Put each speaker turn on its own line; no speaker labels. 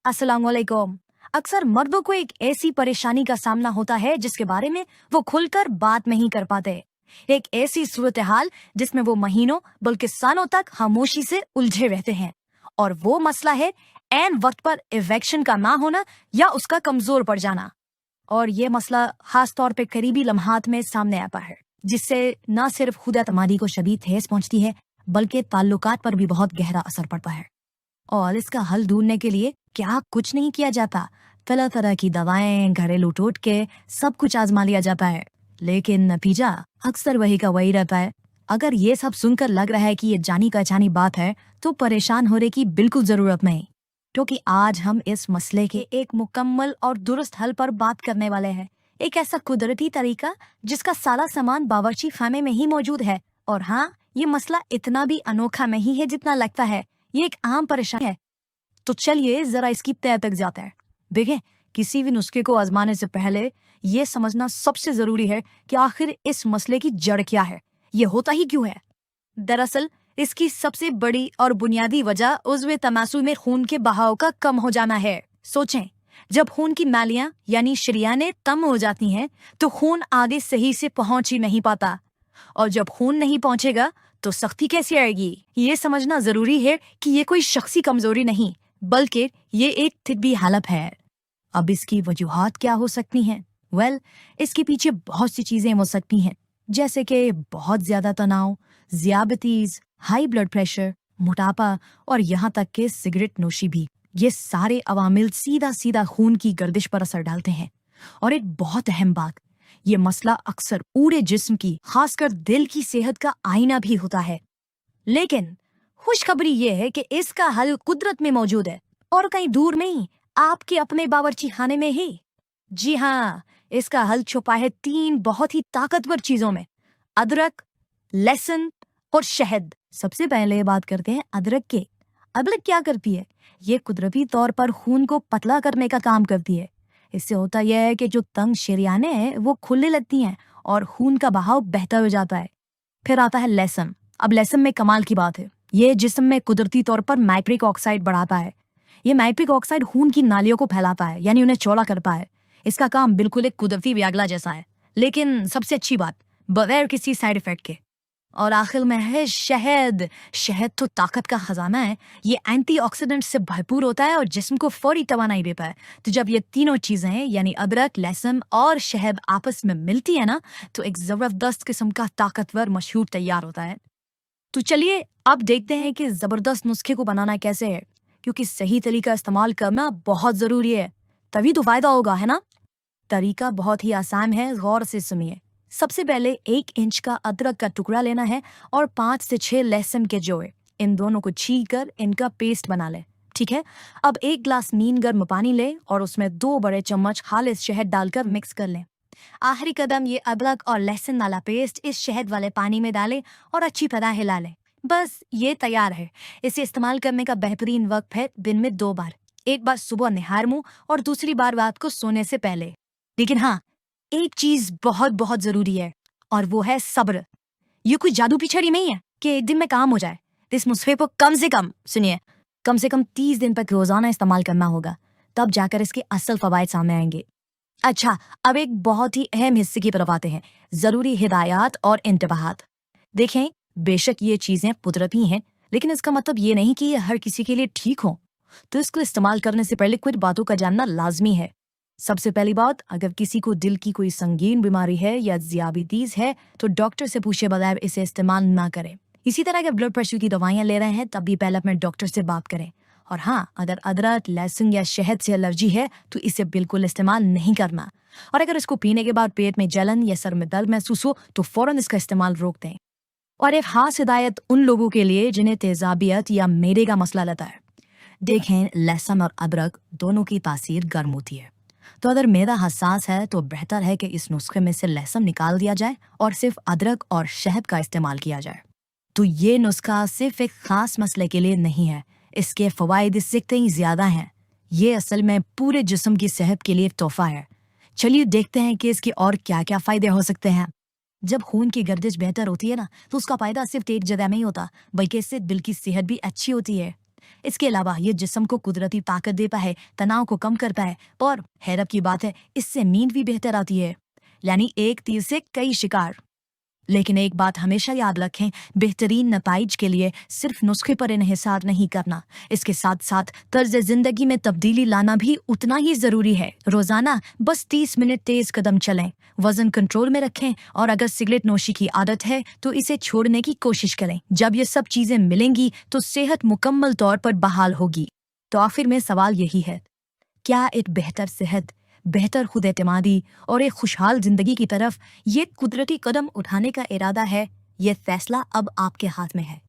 अस्सलाम वालेकुम। अक्सर मर्दों को एक ऐसी परेशानी का सामना होता है जिसके बारे में वो खुलकर बात नहीं कर पाते। एक ऐसी सूरत हाल जिसमें वो महीनों बल्कि सालों तक खामोशी से उलझे रहते हैं। और वो मसला है ऐन वक्त पर इवेक्शन का ना होना या उसका कमजोर पड़ जाना। और ये मसला खास तौर पे करीबी लम्हात में सामने आता है, जिससे न सिर्फ खुद एतमादी को शदीद ठेस पहुंचती है बल्कि ताल्लुकात पर भी बहुत गहरा असर पड़ता है। और इसका हल ढूंढने के लिए क्या कुछ नहीं किया जाता। तरह तरह की दवाएं, घरेलू टोटके, सब कुछ आजमा लिया जाता है, लेकिन नतीजा अक्सर वही का वही रहता है। अगर ये सब सुनकर लग रहा है कि ये जानी पहचानी बात है तो परेशान होने की बिल्कुल जरूरत नहीं, क्योंकि आज हम इस मसले के एक मुकम्मल और दुरुस्त हल पर बात करने वाले हैं। एक ऐसा कुदरती तरीका जिसका सारा सामान बावर्ची खाने में ही मौजूद है। और हाँ, ये मसला इतना भी अनोखा नहीं है जितना लगता है। ये एक आम परेशानी है। तो चलिए जरा इसकी तह तक जाते हैं। देखें, किसी भी नुस्खे को आजमाने से पहले ये समझना सबसे जरूरी है कि आखिर इस मसले की जड़ क्या है, ये होता ही क्यों है। दरअसल इसकी सबसे बड़ी और बुनियादी वजह उज़्वे तमासुल में खून के बहाव का कम हो जाना है। सोचें, जब खून की नालियां यानी शरियानें कम हो जाती हैं तो खून आगे सही से पहुंच ही नहीं पाता, और जब खून नहीं पहुंचेगा तो सख्ती कैसे आएगी। ये समझना जरूरी है कि ये कोई शख्सी कमजोरी नहीं बल्कि ये एक तिब्बी हालत है। अब इसकी वजूहात क्या हो सकती हैं? इसके पीछे बहुत सी चीजें हो सकती हैं, जैसे कि बहुत ज्यादा तनाव, ज़ियाबतीज, हाई ब्लड प्रेशर, मोटापा और यहाँ तक कि सिगरेट नोशी भी। ये सारे अवामिल सीधा सीधा खून की गर्दिश पर असर डालते हैं। और एक बहुत अहम बात, ये मसला अक्सर पूरे जिस्म की, खासकर दिल की सेहत का आईना भी होता है। लेकिन खुशखबरी ये है कि इसका हल कुदरत में मौजूद है और कहीं दूर नहीं, आपके अपने बावर्ची खाने में ही। जी हाँ, इसका हल छुपा है 3 बहुत ही ताकतवर चीजों में: अदरक, लहसुन और शहद। सबसे पहले बात करते हैं अदरक के। अदरक क्या करती है? ये कुदरती तौर पर खून को पतला करने का काम करती है। इससे होता यह है कि जो तंग शरियानें हैं वो खुलने लगती हैं और खून का बहाव बेहतर हो जाता है। फिर आता है लहसुन। अब लहसुन में कमाल की बात है, ये जिस्म में कुदरती तौर पर नाइट्रिक ऑक्साइड बढ़ाता है। ये नाइट्रिक ऑक्साइड खून की नालियों को फैलाता है, यानी उन्हें चौड़ा करता है। इसका काम बिल्कुल एक कुदरती व्यागला जैसा है, लेकिन सबसे अच्छी बात, बगैर किसी साइड इफेक्ट के। और आखिर में है शहद। शहद तो ताकत का खजाना है। ये एंटीऑक्सीडेंट से भरपूर होता है और जिस्म को फौरी तवानाई देता है। तो जब ये तीनों चीजें यानी अदरक, लहसुन और शहद आपस में मिलती है ना, तो एक जबरदस्त किस्म का ताकतवर मशरूब तैयार होता है। तो चलिए अब देखते हैं कि जबरदस्त नुस्खे को बनाना कैसे है, क्योंकि सही तरीका इस्तेमाल करना बहुत जरूरी है, तभी तो फायदा होगा, है ना। तरीका बहुत ही आसान है, गौर से सुनिए। सबसे पहले 1 इंच का अदरक का टुकड़ा लेना है और 5 से 6 लहसुन के जोड़े। इन दोनों को छील कर इनका पेस्ट बना ले, ठीक है। अब 1 गिलास नीम गर्म पानी ले और उसमें 2 बड़े चम्मच खालिस शहद डालकर मिक्स कर लें। आखिरी कदम, ये अदरक और लहसुन वाला पेस्ट इस शहद वाले पानी में डालें और अच्छी तरह हिला लें। बस ये तैयार है। इसे इस्तेमाल करने का बेहतरीन वक्त है दिन में 2 बार, एक बार सुबह निहार मुंह और दूसरी बार रात को सोने से पहले। लेकिन हाँ, एक चीज बहुत बहुत जरूरी है, और वो है सब्र। ये कोई जादू की छड़ी नहीं है कि एक दिन में काम हो जाए। इस नुस्खे को कम से कम 30 दिन तक रोजाना इस्तेमाल करना होगा, तब जाकर इसके असल फवायद सामने आएंगे। अच्छा, अब एक बहुत ही अहम हिस्से की तरफ आते हैं, जरूरी हिदायत और इंतबाहात। देखें, बेशक ये चीजें कुदरती हैं, लेकिन इसका मतलब ये नहीं कि ये हर किसी के लिए ठीक हो। तो इसको इस्तेमाल करने से पहले कुछ बातों का जानना लाजमी है। सबसे पहली बात, अगर किसी को दिल की कोई संगीन बीमारी है या ज़ियाबतीज है तो डॉक्टर से पूछे बगैर इसे इस्तेमाल ना करें। इसी तरह अगर ब्लड प्रेशर की दवाइयाँ ले रहे हैं तब भी पहले अपने डॉक्टर से बात करें। और हाँ, अगर अदरक, लहसुन या शहद से एलर्जी है तो इसे बिल्कुल इस्तेमाल नहीं करना। और अगर इसको पीने के बाद पेट में जलन या सर में दर्द महसूस हो तो फौरन इसका इस्तेमाल रोक दें। और एक खास हिदायत उन लोगों के लिए जिन्हें तेजाबियत या मेदे का मसला रहता है। देखें, लहसुन और अदरक दोनों की तासीर गर्म होती है, तो अगर मेदा हसास है तो बेहतर है कि इस नुस्खे में से लहसुन निकाल दिया जाए और सिर्फ अदरक और शहद का इस्तेमाल किया जाए। तो ये नुस्खा सिर्फ एक खास मसले के लिए नहीं है, इसके फवायद इससे कहीं ज्यादा हैं। ये असल में पूरे जिस्म की सेहत के लिए तोहफा है। चलिए देखते हैं कि इसके और क्या क्या फायदे हो सकते हैं। जब खून की गर्दिश बेहतर होती है ना, तो उसका फायदा सिर्फ एक जगह में ही होता, बल्कि इससे दिल की सेहत भी अच्छी होती है। इसके अलावा ये जिस्म को कुदरती ताकत देता है, तनाव को कम करता है और हैरत की बात है इससे नींद भी बेहतर आती है। यानी एक तीर से कई शिकार। लेकिन एक बात हमेशा याद रखें, बेहतरीन नताइज के लिए सिर्फ नुस्खे पर इन्हिसार नहीं करना, इसके साथ साथ तर्ज जिंदगी में तब्दीली लाना भी उतना ही जरूरी है। रोजाना बस 30 मिनट तेज कदम चलें, वजन कंट्रोल में रखें और अगर सिगरेट नोशी की आदत है तो इसे छोड़ने की कोशिश करें। जब ये सब चीजें मिलेंगी तो सेहत मुकम्मल तौर पर बहाल होगी। तो आखिर में सवाल यही है, क्या एक बेहतर सेहत, बेहतर खुद एतमादी और एक खुशहाल जिंदगी की तरफ ये कुदरती कदम उठाने का इरादा है? ये फैसला अब आपके हाथ में है।